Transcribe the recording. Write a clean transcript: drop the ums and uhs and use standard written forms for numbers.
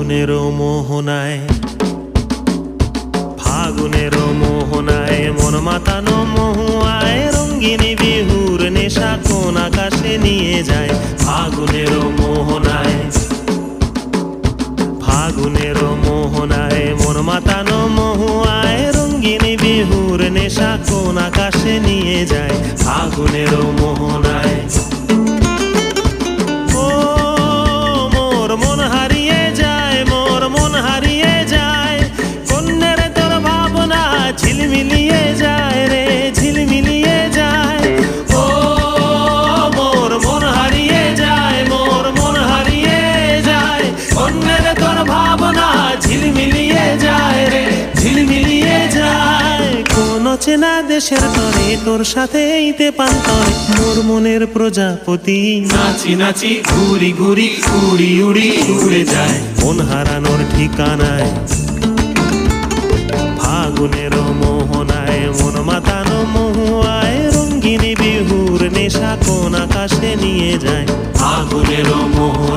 ফাগুনের মোহনায়, ফাগুনের মোহনায় মন মাতানো মহুয়ায় রঙ্গিনী বিহুর নেশা কোন আকাশে নিয়ে যায়। ফাগুনের মোহনায়, ফাগুনের মোহনায় মন মাতানো মহুয়ায় রঙ্গিনী বিহুর নেশা কোন আকাশে নিয়ে যায়। ফাগুনের মোহনায় মন হারিয়ে যায়, মোর মন হারিয়ে যায়, কন্যের তোর ভাবনা ঝিলমিলিয়ে যায় রে, ঝিলমিলিয়ে যায়। ও মোর মন হারিয়ে যায়, মোর মন হারিয়ে যায়, কন্যের তোর ভাবনা ঝিলমিলিয়ে যায় রে, ঝিলমিলিয়ে যায়। কোন চেনা দেশের তরে তোর সাথে এইতে পান্তরে মোর মনের প্রজাপতি নাচি নাচি ঘুরি ঘুরি উড়ি উড়ি উড়ে যায় মন হারানোর ঠিকানায়। ফাগুনের মোহনায় মন মাতানো মহুয়ায় রঙ্গিনী বিহুর নেশা কোন আকাশে নিয়ে যায়। ফাগুনের মোহনায়।